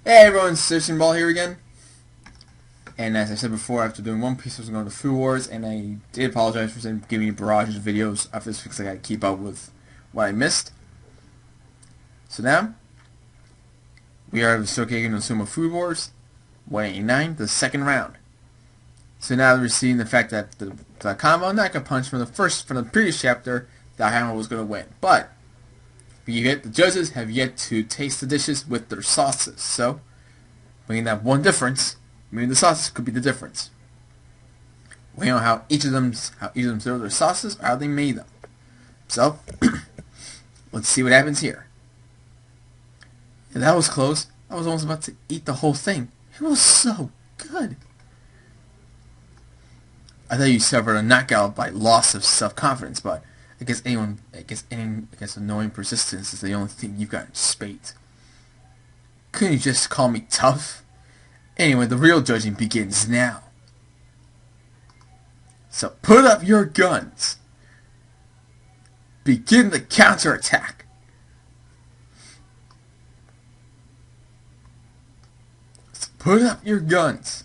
Hey everyone, Citizen Ball here again. And as I said before, after doing One Piece, I was going to Food Wars, and I did apologize for giving you barrages of videos after this because I got to keep up with what I missed. So now, we are Shokugeki no Suma Food Wars, 189, the second round. So now we're seeing the fact that the combo Naka punch from the previous chapter, that Hammer was going to win. But the judges have yet to taste the dishes with their sauces, so bringing that one difference, maybe the sauces could be the difference. We know how each of them serve their sauces, or how they made them. So let's see what happens here. And that was close. I was almost about to eat the whole thing. It was so good. I thought you suffered a knockout by loss of self-confidence, but I guess annoying persistence is the only thing you've got in spades. Couldn't you just call me tough? Anyway, the real judging begins now. So put up your guns. Begin the counterattack. So put up your guns.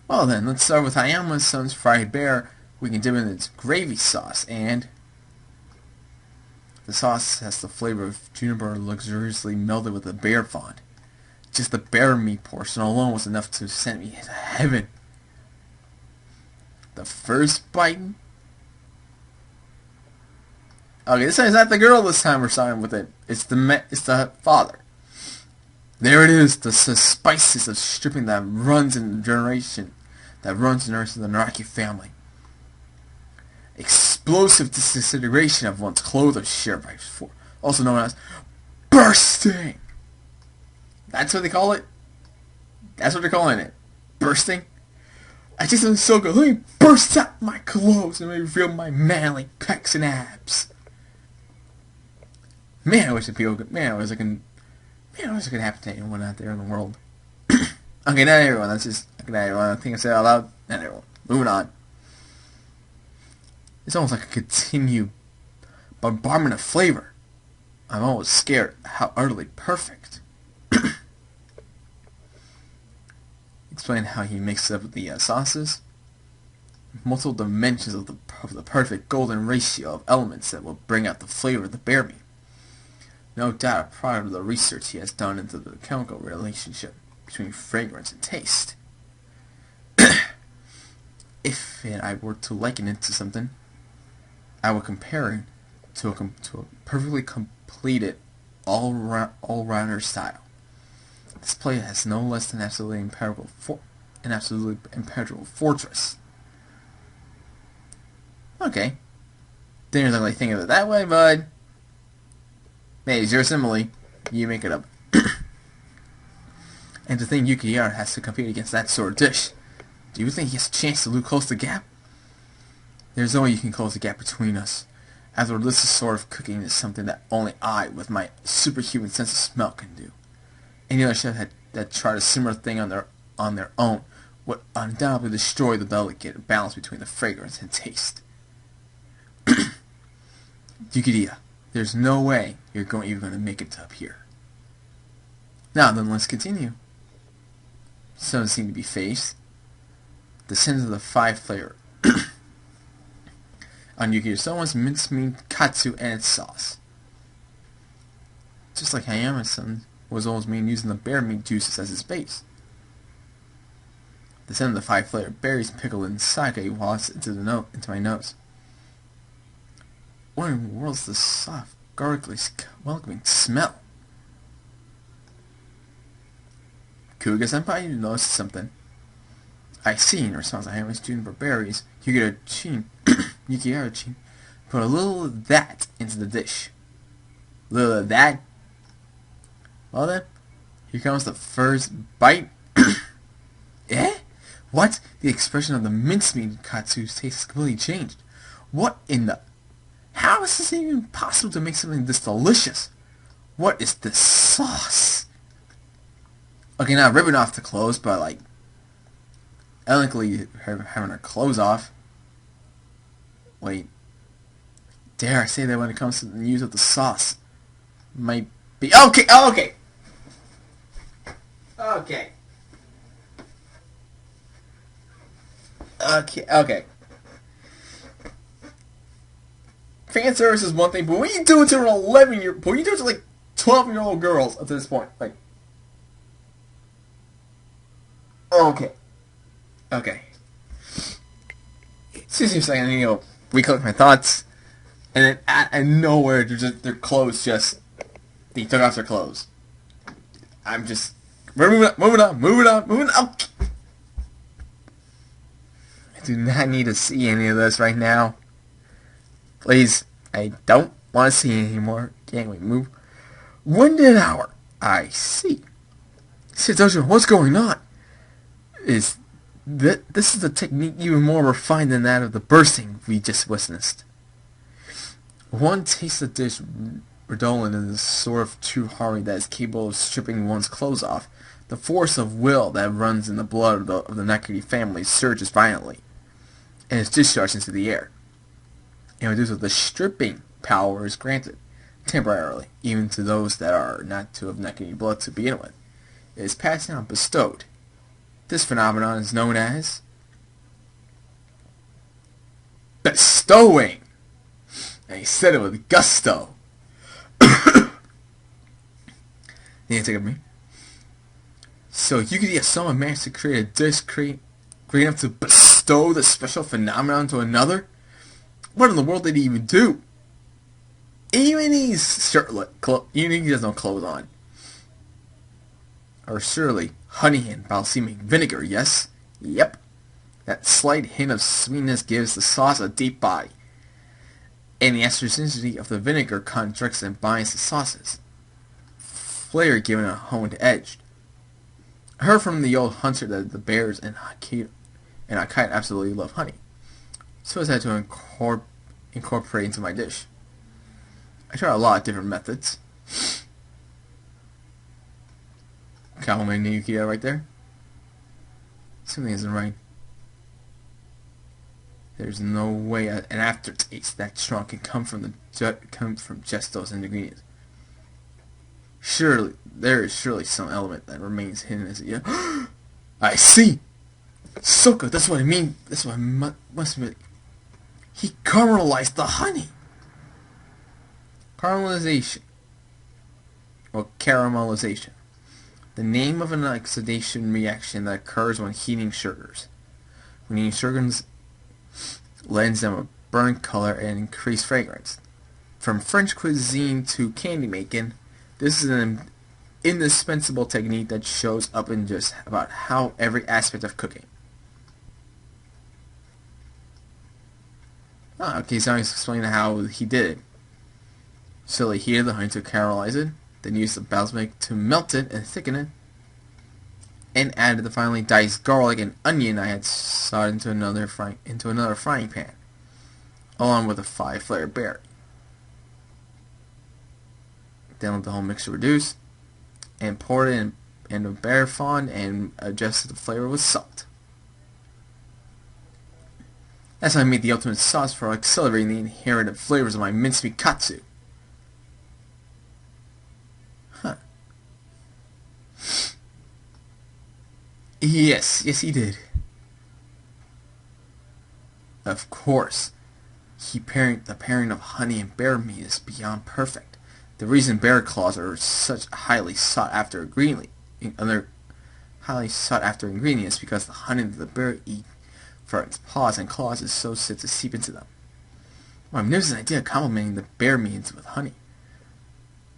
Well then, let's start with Hayama's son's fried bear. We can dip in its gravy sauce, and the sauce has the flavor of juniper luxuriously melted with a bear fond. Just the bear meat portion alone was enough to send me to heaven. The first bite. Okay, this time it's not the girl this time we're starting with it. It's the father. There it is, the spices of stripping that runs in the generation. That runs the nurse of the Naraki family. Explosive disintegration of one's clothes shared by four, also known as bursting. That's what they call it. That's what they're calling it. Bursting. I just feel so good. Let me burst out my clothes and reveal my manly pecs and abs. Man, I wish it feel good. Man, I wish it could happen to anyone out there in the world. Okay, not everyone. That's just not everyone. I think I said it out loud. Not everyone. Moving on. It's almost like a continued bombardment of flavor. I'm always scared how utterly perfect. Explain how he mixes up the sauces. Multiple dimensions of the perfect golden ratio of elements that will bring out the flavor of the bear meat. No doubt a product of the research he has done into the chemical relationship between fragrance and taste. If I were to liken it to something, I would compare it to a perfectly completed all-rounder style. This plate has no less than absolutely impenetrable fortress. Okay, didn't really think of it that way, bud. Hey, it's your simile. You make it up. And to think Yukiyara has to compete against that sort of dish. Do you think he has a chance to close the gap? There's no way you can close the gap between us. After all, this sort of cooking is something that only I, with my superhuman sense of smell, can do. Any other chef that tried a similar thing on their own would undoubtedly destroy the delicate balance between the fragrance and taste. Yukiriya, there's no way you're going to make it up here. Now then, let's continue. Some seem to be faced. The sins of the five flavor. On Yukiriya someone's mincemeat, katsu, and its sauce. Just like Hayama-san was always made using the bear meat juices as its base. The scent of the five flavor berries pickled in sake wafts into my nose. What in the world is this soft, garlicly, welcoming smell? Kuga-senpai, you noticed something. I see, in response to Hayama's juniper berries, Yukiyara-chin put a little of that into the dish. A little of that? Well then, here comes the first bite. Eh? What? The expression of the mincemeat katsu's taste has completely changed. What in the... How is this even possible to make something this delicious? What is this sauce? Okay, now ripping off the clothes, but like elegantly having her clothes off. Wait, dare I say that when it comes to the use of the sauce, might be okay. Oh, okay. Okay. Okay. Fan service is one thing, but when you do it to an 11-year, when you do it to like 12-year-old girls at this point, like, okay, okay. Excuse me a second, recollect my thoughts, and then out of nowhere, their clothes they took off their clothes. We're moving on. I do not need to see any of this right now. Please, I don't want to see it anymore. Can't we move? Wounded hour. I see. Satoshi, what's going on? This is a technique even more refined than that of the bursting we just witnessed. One tastes of dish redolent in the sort of true harmony that is capable of stripping one's clothes off. The force of will that runs in the blood of the Nakiri family surges violently, and is discharged into the air. And reduced with the stripping power is granted, temporarily, even to those that are not to have Nakiri blood to begin with. It is passed down, bestowed. This phenomenon is known as bestowing. And he said it with gusto. You take it from me. So Yukari Asoma managed to create a dish great enough to bestow the special phenomenon to another? What in the world did he even do? Even he's shirtless, even he has no clothes on. Or surely honey and balsamic vinegar, yes? Yep. That slight hint of sweetness gives the sauce a deep body. And the astringentity of the vinegar contracts and binds the sauces. Flavor given a honed edge. I heard from the old hunter that the bears and Akita absolutely love honey. So I had to incorporate into my dish. I tried a lot of different methods. Compliment Yukiya right there. Something isn't right. There's no way an aftertaste that strong can come from just those ingredients. There is surely some element that remains hidden as yet. I see! Soka, that's what I mean. That's what I must be. He caramelized the honey! Caramelization. Or caramelization. The name of an oxidation reaction that occurs when heating sugars. When heating sugars lends them a burnt color and increased fragrance. From French cuisine to candy making, this is an indispensable technique that shows up in just about how every aspect of cooking. Okay, so I'm explaining how he did it. So he heated the honey to caramelize it, then used the balsamic to melt it and thicken it, and added the finely diced garlic and onion I had sawed into another frying pan, along with a 5-flavor berry. Then let the whole mixture reduce, and poured it in a berry fond and adjusted the flavor with salt. That's how I made the ultimate sauce for accelerating the inherent flavors of my mincemeat katsu. Huh. Yes, he did. Of course. The pairing of honey and bear meat is beyond perfect. The reason bear claws are such highly sought after ingredients because the honey that the bear eat for its paws and claws is so set to seep into them. Well, there's an idea of complementing the bear meats with honey.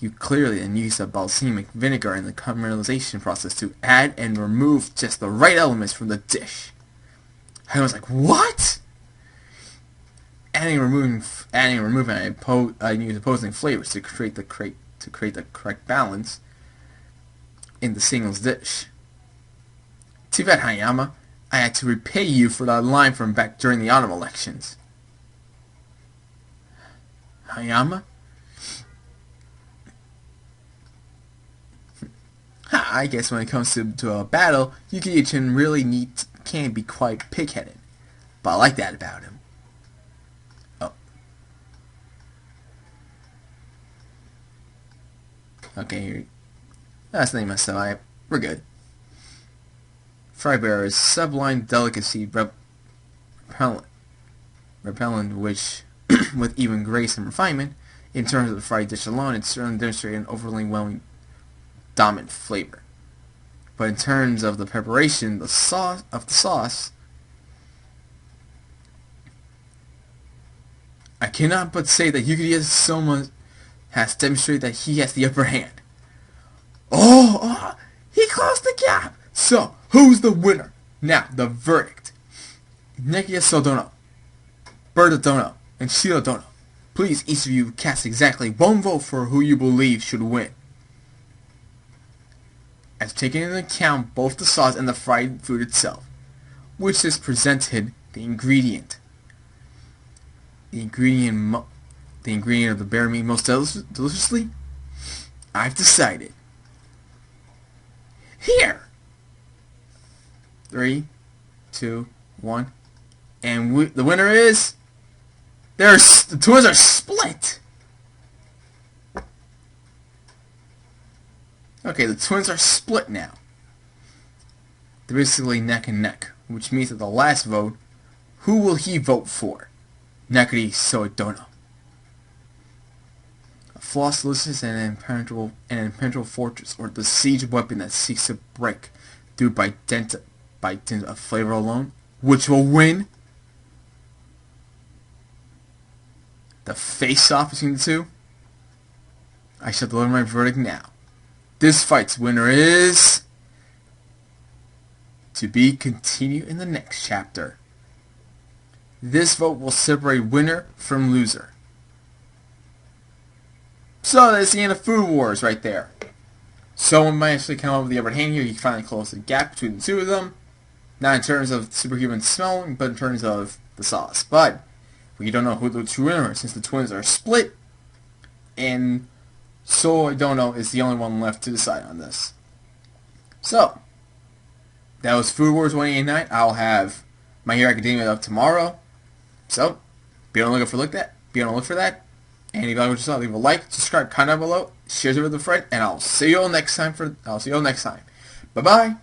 You clearly then use the balsamic vinegar in the caramelization process to add and remove just the right elements from the dish. I was like, what? Adding and removing, I use opposing flavors to create the correct balance in the singles dish. Too bad, Hayama. I had to repay you for that line from back during the autumn elections. Hayama? I guess when it comes to a battle, Yuki-chan can be quite pig-headed. But I like that about him. Oh. Okay, here. That's the name of my we're good. Fry Bear is sublime delicacy repellent, which, with even grace and refinement, in terms of the fried dish alone, it certainly demonstrates an overwhelming dominant flavor. But in terms of the preparation, the sauce, I cannot but say that Yukari Soma has demonstrated that he has the upper hand. He closed the gap! So, who's the winner? Now, the verdict. Nekia Sodono, Berta Dono, and Shiro Dono. Please, each of you cast exactly one vote for who you believe should win. As taking into account both the sauce and the fried food itself, which is presented the ingredient of the bear meat most deliciously, I've decided. Here! 3, 2, 1, and the winner is... the twins are split! Okay, the twins are split now. They're basically neck and neck, which means that the last vote, who will he vote for? Nakari Sodono. A flawless delicious and an impenetrable fortress, or the siege weapon that seeks to break through by dint of flavor alone. Which will win? The face-off between the two? I shall deliver my verdict now. This fight's winner is... to be continued in the next chapter. This vote will separate winner from loser. So that's the end of Food Wars right there. Someone might actually come up with the upper hand here. You can finally close the gap between the two of them. Not in terms of superhuman smelling, but in terms of the sauce. But we don't know who the true winner is, since the twins are split. And So I don't know is the only one left to decide on this. So, that was Food Wars 189. I'll have My Hero Academia up tomorrow. So, be on the lookout for that. And if you like what you saw, leave a like, subscribe, comment down below, share it with a friend, and I'll see you all next time. Bye bye.